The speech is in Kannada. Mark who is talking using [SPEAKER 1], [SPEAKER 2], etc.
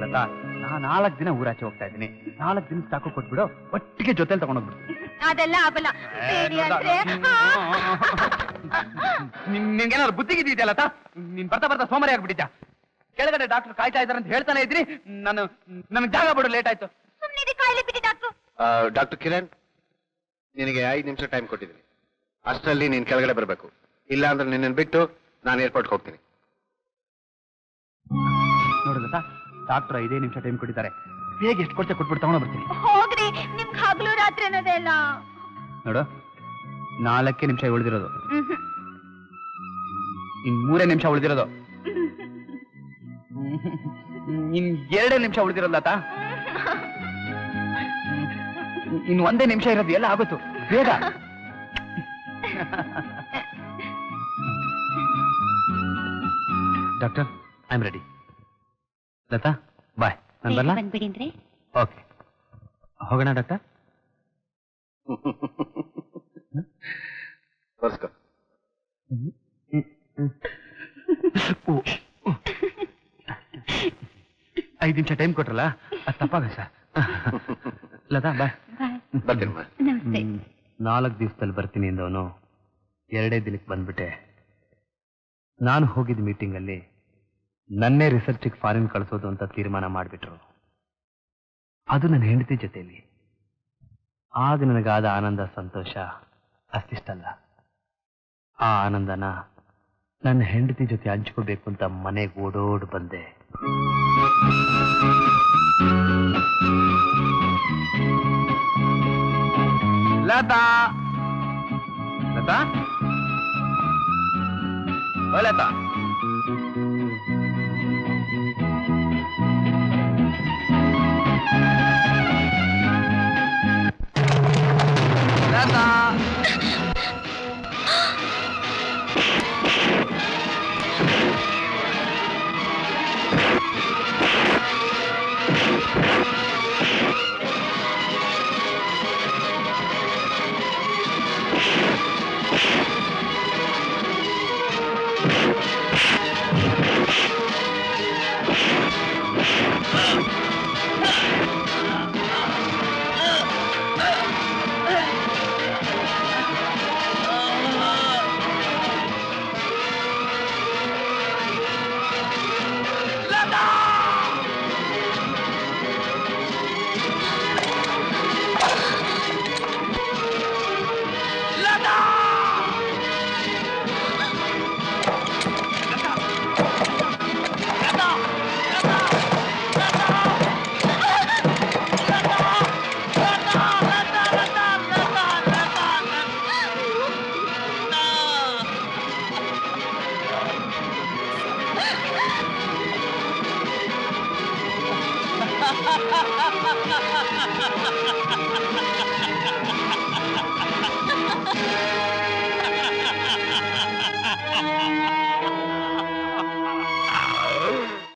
[SPEAKER 1] ಲತಾ, ನಾನು 4 ದಿನ ಊರಾಚೆ ಹೋಗ್ತಾ ಇದ್ದೀನಿ. 4 ದಿನ ಸಾಕು ಕೊಟ್ಬಿಡು, ಒಟ್ಟಿಗೆ ಜೊತೆಲಿ ತಗೊಂಡೋಗ್ಬಿಡ್ತೀನಿ.
[SPEAKER 2] ಅದೆಲ್ಲ ಆಗಲ್ಲ.
[SPEAKER 1] ನಿನ್ಗೇನಾದ್ರು ಬುದ್ಧಿಗಿದೆಯಾ ಲತಾ? ನೀನ್ ಬರ್ತಾ ಬರ್ತಾ ಸೋಮಾರಿ ಆಗ್ಬಿಟ್ಟಿದ್ಯಾ? ಕೆಳಗಡೆ ಡಾಕ್ಟರ್ ಕಾಯ್ತಾ ಇದಾರೆ ಅಂತ ಹೇಳ್ತಾನೆ ಇದ್ರಿ. ನನಗೆ ಜಾಗ ಬಿಡು, ಲೇಟ್ ಆಯ್ತು.
[SPEAKER 3] ಡಾಕ್ಟರ್ ಕಿರಣ್, ನಿನಗೆ 5 ನಿಮಿಷ ಟೈಮ್ ಕೊಟ್ಟಿದ್ದೀನಿ. ಅಷ್ಟರಲ್ಲಿ ನೀನ್ ಕೆಳಗಡೆ ಬರಬೇಕು. ಇಲ್ಲ ಅಂದ್ರೆ ನಿನ್ನ ಬಿಟ್ಟು ನಾನು ಏರ್ಪೋರ್ಟ್ಗೆ ಹೋಗ್ತೀನಿ.
[SPEAKER 1] ನೋಡು ಲತಾ, ಡಾಕ್ಟರ್ 5 ನಿಮಿಷ ಟೈಮ್ ಕೊಟ್ಟಿದ್ದಾರೆ. ಬೇಗ ಎಷ್ಟು ಕೊಡ್ತೆ ಕೊಟ್ಬಿಟ್ಟು ತಗೊಂಡು ಬರ್ತೀನಿ.
[SPEAKER 2] ಹೋಗ್ರಿ, ನಿಮ್ಗೆ ಹಗಲು ರಾತ್ರಿ ಅನ್ನೋದೇ ಇಲ್ಲ.
[SPEAKER 1] ನೋಡು, 4 ನಿಮಿಷ ಉಳಿದಿರೋದು. ಇನ್ 3 ನಿಮಿಷ ಉಳಿದಿರೋದು. ಇನ್ 2 ನಿಮಿಷ ಉಳಿದಿರೋದು ಲತಾ. ಇನ್ 1 ನಿಮಿಷ ಇರೋದು. ಎಲ್ಲ ಆಗುತ್ತು, ಬೇಗ. Doctor, I am ready. Latha, bye. ನಾನು ಬರ್ಲಾ?
[SPEAKER 2] ಬಂದ್ಬಿಡಿಂದ್ರೆ.
[SPEAKER 1] ಓಕೆ, ಹೋಗೋಣ ಡಾಕ್ಟರ್.
[SPEAKER 3] ಬರ್ಸ್ಕೊ.
[SPEAKER 1] 5 ನಿಮಿಷ ಟೈಮ್ ಕೊಟ್ರಲ್ಲ, ಅದು ತಪ್ಪಾಗ ಸರ್. ಲತಾ, ಬಾಯ್.
[SPEAKER 3] ಬರ್ತೀನಿ.
[SPEAKER 1] 4 ದಿವಸದಲ್ಲಿ ಬರ್ತೀನಿ ಅಂದವನು 2 ದಿನಕ್ಕೆ ಬಂದ್ಬಿಟ್ಟೆ. ನಾನು ಹೋಗಿದ್ದ ಮೀಟಿಂಗಲ್ಲಿ ನನ್ನೇ ರಿಸರ್ಚಿಗೆ ಫಾರಿನ್ ಕಳಿಸೋದು ಅಂತ ತೀರ್ಮಾನ ಮಾಡಿಬಿಟ್ರು. ಅದು ನನ್ನ ಹೆಂಡತಿ ಜೊತೆಯಲ್ಲಿ. ಆಗ ನನಗಾದ ಆನಂದ, ಸಂತೋಷ ಅಷ್ಟಿಷ್ಟಲ್ಲ. ಆ ಆನಂದನ ನನ್ನ ಹೆಂಡತಿ ಜೊತೆ ಹಂಚ್ಕೋಬೇಕು ಅಂತ ಮನೆಗೆ ಓಡೋಡ್ ಬಂದೆ. ಲತಾ, ಲತಾ, ಓ ಲತಾ. ಲತಾ,